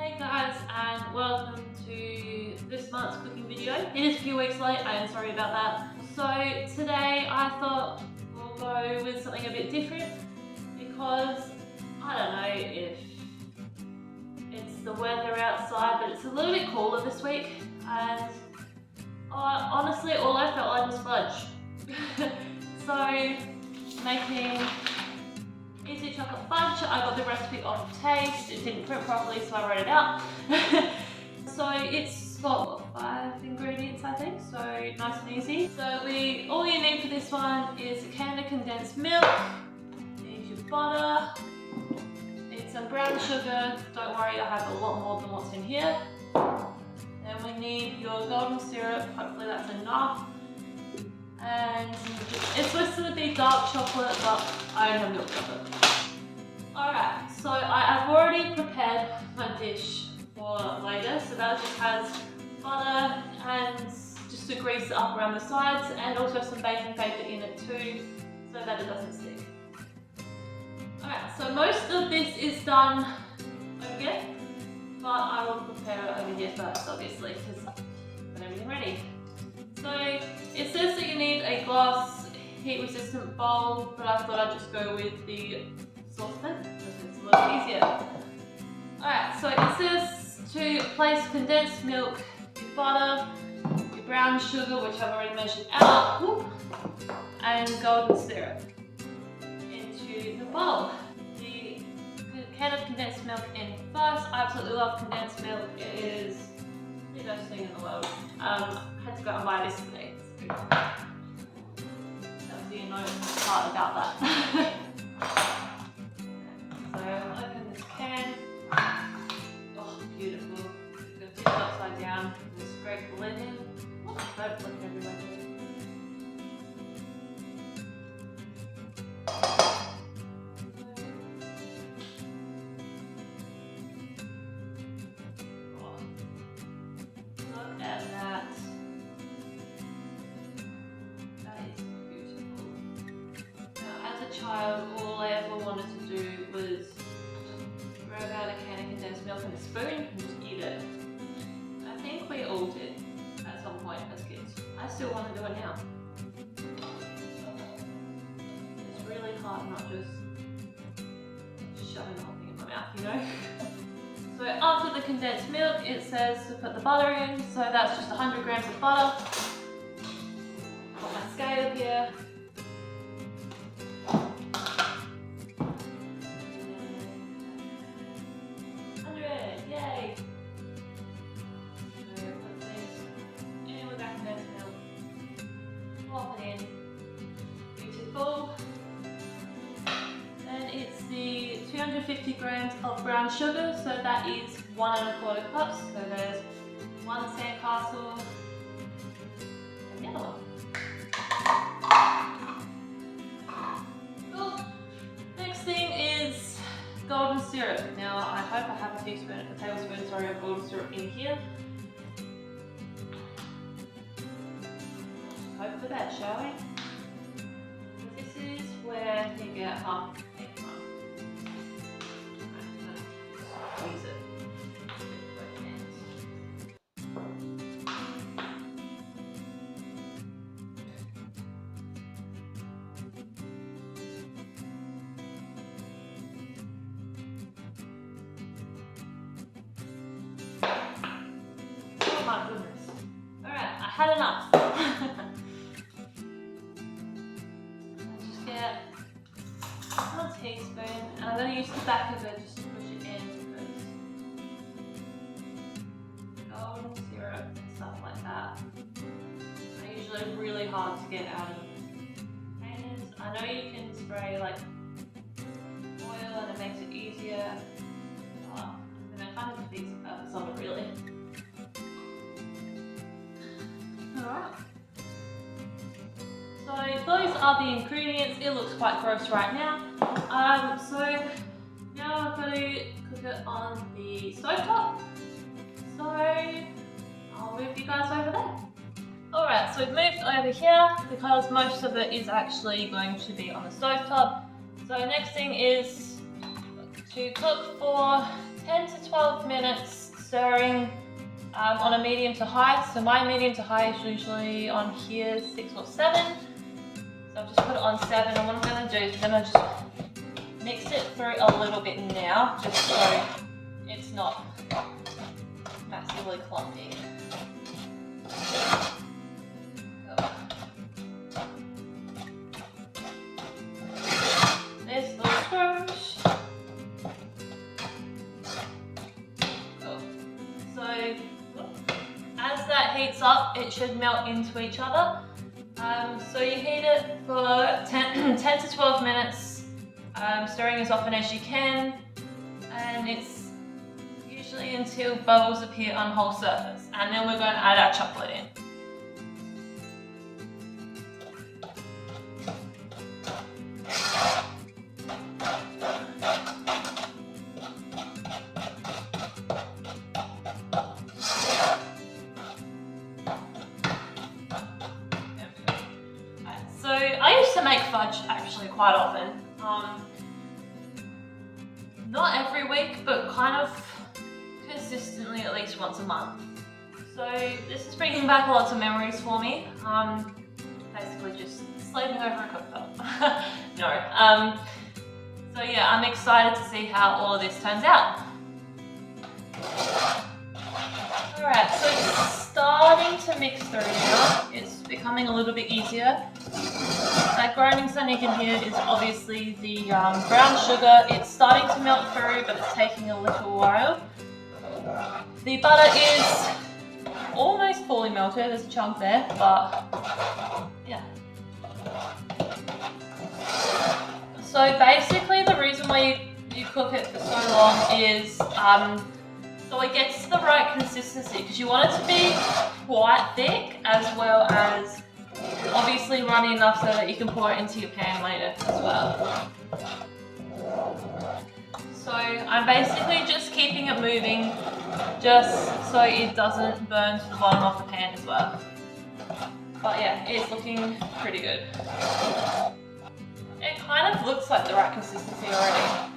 Hey guys, and welcome to this month's cooking video. It is a few weeks late, I am sorry about that. So today I thought we'll go with something a bit different because I don't know if it's the weather outside, but it's a little bit cooler this week, and honestly all I felt like was fudge. So making easy chocolate fudge. I got the recipe off Taste. It didn't print properly, so I wrote it out. So it's got what, 5 ingredients, I think, so nice and easy. So all you need for this one is a can of condensed milk, need your butter, need some brown sugar. Don't worry, I have a lot more than what's in here. Then we need your golden syrup. Hopefully that's enough. And it's supposed to be dark chocolate, but I don't have milk chocolate. Alright, so I've already prepared my dish for later. So that just has butter and just to grease it up around the sides, and also some baking paper in it too, so that it doesn't stick. Alright, so most of this is done over here, but I will prepare it over here first, obviously, because I've got everything ready. So it says that you need a glass heat resistant bowl, but I thought I'd just go with the saucepan because it's a little easier. Alright, so it says to place condensed milk, your butter, your brown sugar, which I've already measured out, and golden syrup into the bowl. The can of condensed milk in first. I absolutely love condensed milk. It is the best thing in the world. I had to go and buy this today. That was the annoying part about that. So I'll open this can. Oh, beautiful. I'm going to tip it upside down and scrape the lid in. Oh, don't look everywhere. Look at that. That is beautiful. Now, as a child, all I ever wanted to do was grab out a can of condensed milk and a spoon and just eat it. I think we all did at some point as kids. I still want to do it now. It's really hard not just shoving the whole thing in my mouth, you know? So after the condensed milk, it says to put the butter in. So that's just 100 grams of butter. Got my scale here. 100, yay! So put this in with that condensed milk. Plop it in. Beautiful. Then it's the 250 grams of brown sugar, so that is 1 1/4 cups. So there's 1 sandcastle and the other one. Cool. Next thing is golden syrup. Now I hope I have a tablespoon of golden syrup in here. Hope for the best, shall we? This is where you get half the cake from. Squeeze it with both hands. Oh my goodness. Alright, I had enough. Just get 1 teaspoon, and I'm going to use the back of it just to push it in because golden syrup and stuff like that are usually really hard to get out of containers. I know you can spray like oil and it makes it easier, but I kind of defeats the purpose of it really. Alright. So those are the ingredients. It looks quite gross right now. So now I've got to cook it on the stovetop. So I'll move you guys over there. Alright, so we've moved over here because most of it is actually going to be on the stovetop. So next thing is to cook for 10 to 12 minutes, stirring on a medium to high. So my medium to high is usually on here 6 or 7. So I've just put it on 7, and what I'm going to do is I'm going to just mix it through a little bit now, just so it's not massively clumpy. There's the screws. Cool. So as that heats up, it should melt into each other. So you heat it for 10 to 12 minutes, stirring as often as you can, and it's usually until bubbles appear on whole surface, and then we're going to add our chocolate in. So I used to make fudge actually quite often. Not every week, but kind of consistently at least once a month. So this is bringing back lots of memories for me. Basically just sleeping over a cooktop. No. So yeah, I'm excited to see how all of this turns out. Alright, so it's starting to mix through now. It's becoming a little bit easier. That grinding sound you can hear is obviously the brown sugar. It's starting to melt through, but it's taking a little while. The butter is almost fully melted. There's a chunk there, but yeah. So basically the reason why you cook it for so long is so it gets the right consistency, because you want it to be quite thick as well as obviously runny enough so that you can pour it into your pan later as well. So I'm basically just keeping it moving just so it doesn't burn to the bottom of the pan as well. But yeah, it's looking pretty good. It kind of looks like the right consistency already.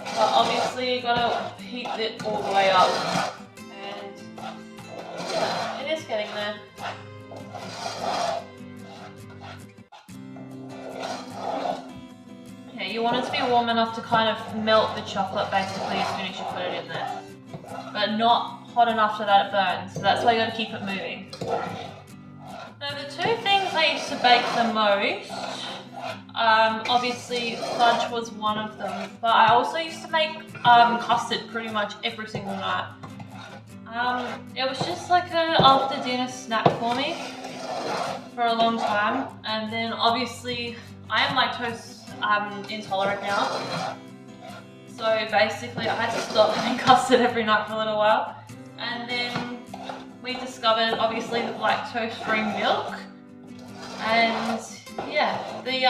But obviously you gotta heat it all the way up, and yeah, it is getting there. Yeah, you want it to be warm enough to kind of melt the chocolate basically as soon as you put it in there, but not hot enough so that it burns. So that's why you gotta keep it moving. Now the two things I used to bake the most, obviously fudge was one of them, but I also used to make custard pretty much every single night. It was just like an after dinner snack for me for a long time, and then obviously I am lactose intolerant now, so basically I had to stop having custard every night for a little while, and then we discovered obviously the lactose-free milk, and yeah, the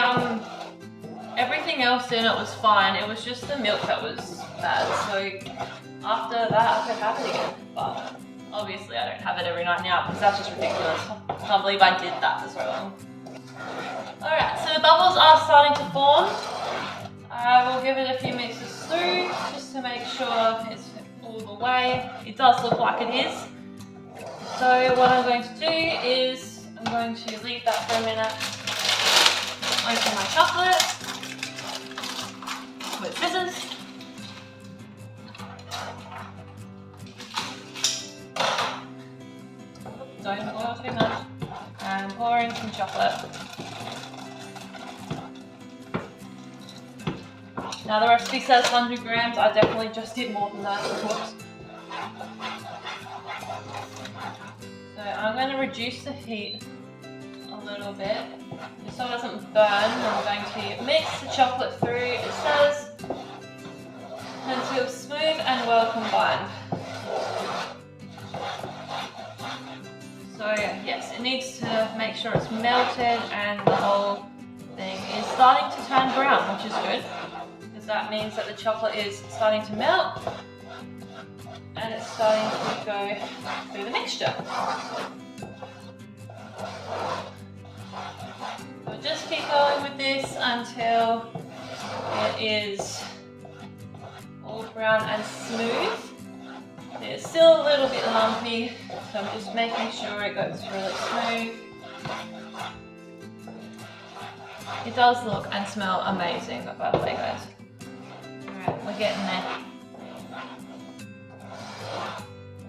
everything else in it was fine. It was just the milk that was bad. So after that I could have it again, but obviously I don't have it every night now because that's just ridiculous. I can't believe I did that for so long. Alright, so the bubbles are starting to form. We'll give it a few mixes through just to make sure it's all the way. It does look like it is. So what I'm going to do is I'm going to leave that for a minute, open my chocolate with scissors. Don't boil too much. And pour in some chocolate. Now the recipe says 100 grams, I definitely just did more than that, of course. So I'm going to reduce the heat a little bit, just so it doesn't burn. I'm going to mix the chocolate through, it says, until smooth and well combined. So yes, it needs to make sure it's melted and the whole thing is starting to turn brown, which is good, because that means that the chocolate is starting to melt and it's starting to go through the mixture. So just keep going with this until it is brown and smooth. It's still a little bit lumpy, so I'm just making sure it goes really smooth. It does look and smell amazing, by the way, guys. Alright, we're getting there.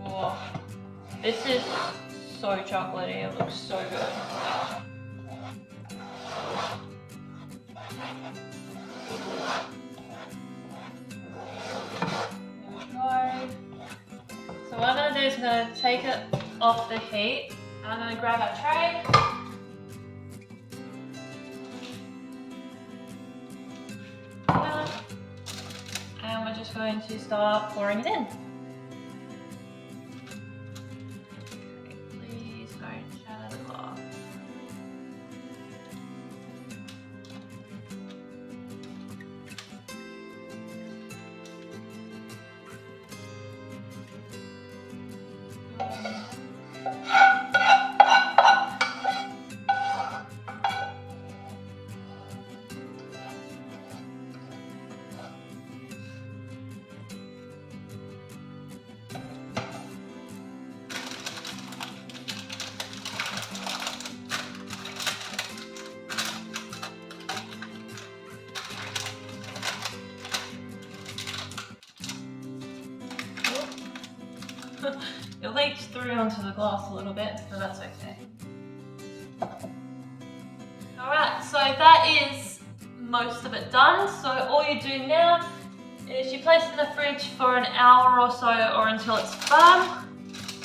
Whoa. This is so chocolatey, it looks so good. So what I'm going to do is I'm going to take it off the heat and I'm going to grab our tray. And we're just going to start pouring it in. Okay, please don't shatter the glass. It leaked through onto the glass a little bit, but that's okay. Alright, so that is most of it done. So all you do now is you place it in the fridge for an hour or so, or until it's firm,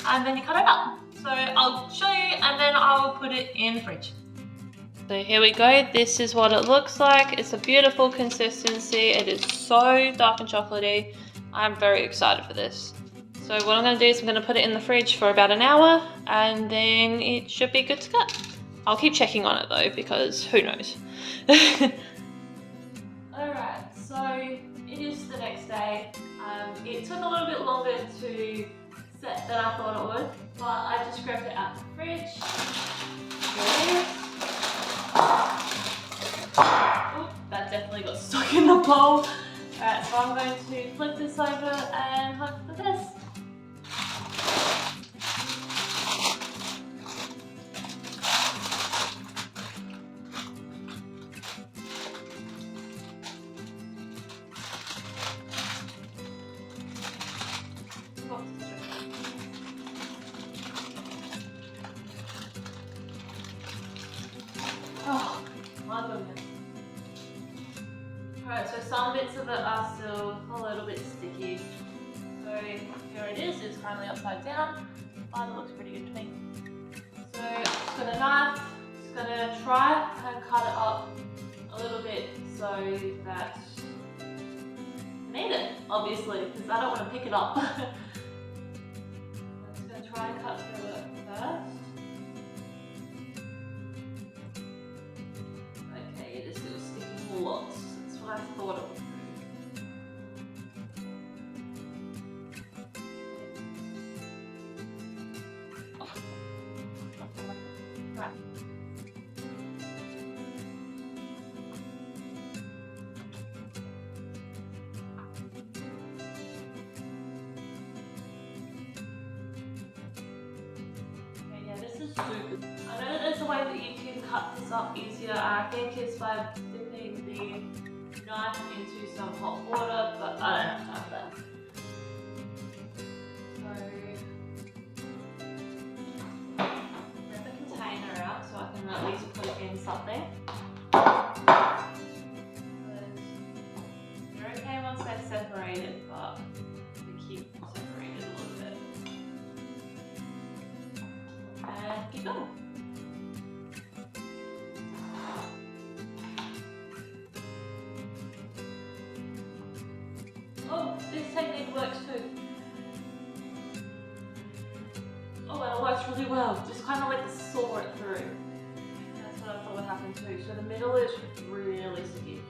and then you cut it up. So I'll show you and then I will put it in the fridge. So here we go, this is what it looks like. It's a beautiful consistency. It is so dark and chocolatey. I'm very excited for this. So what I'm going to do is I'm going to put it in the fridge for about an hour and then it should be good to go. I'll keep checking on it though, because who knows. Alright, so it is the next day. It took a little bit longer to set than I thought it would, but I just grabbed it out of the fridge. Here it is. Oop, that definitely got stuck in the bowl. Alright, so I'm going to flip this over and hope for the best. Oh, my goodness. Alright, so some bits of it are still a little bit sticky. So here it is, it's currently upside down, but it looks pretty good to me. So I'm just going to knife, just going to try and cut it up a little bit so that I need it, obviously, because I don't want to pick it up. I'm just going to try and cut through it first. Okay, it is still sticking lots. That's what I thought it would do. Right. Okay, yeah, this is super. I know that there's a way that you can cut this up easier. I think it's by dipping the knife into some hot water, but I don't have time for that. So I can at least put it in something. They're okay once they're separated, but we keep separated a little bit. And keep going. Oh, this technique works too. Oh, and it works really well. Just kind of like to saw it through. That's what I thought would happen too. So the middle is really sticky.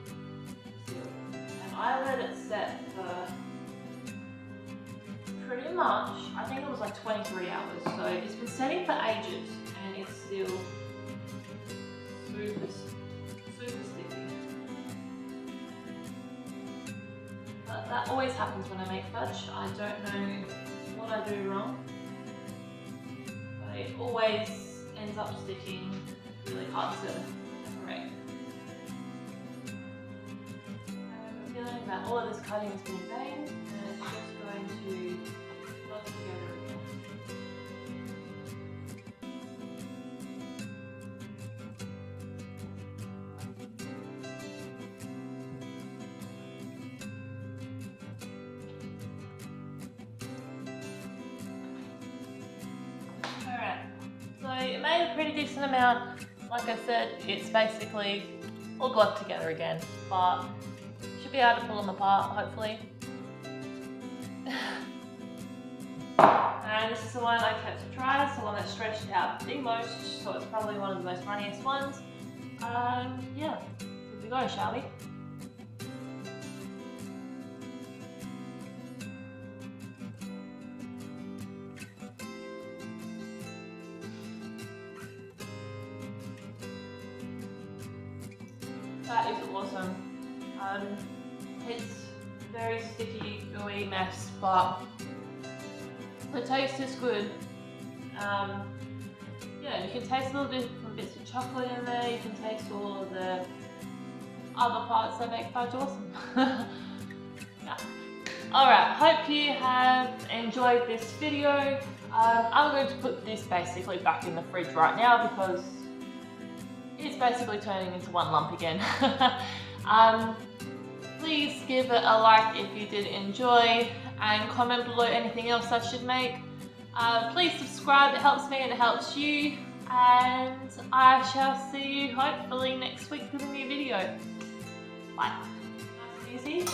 And I let it set for pretty much, I think it was like 23 hours. So it's been setting for ages and it's still super sticky. But that always happens when I make fudge. I don't know what I do wrong, but it always ends up sticking really hard to correct. I'm feeling that all of this cutting has been in vain, and it's just going to plug together again. So it made a pretty decent amount. Like I said, it's basically all glued together again, but should be able to pull them apart, hopefully. And this is the one I kept to try. It's the one that stretched out the most, so it's probably one of the most runniest ones. Yeah, here we go, shall we? That is awesome. It's very sticky, gooey mess, but the taste is good. Yeah, you can taste a little bit from bits of chocolate in there. You can taste all of the other parts that make fudge awesome. Yeah. Alright, hope you have enjoyed this video. I'm going to put this basically back in the fridge right now because it's basically turning into one lump again. Please give it a like if you did enjoy, and comment below anything else I should make. Please subscribe, it helps me and it helps you, and I shall see you hopefully next week with a new video. Bye. Nice and easy.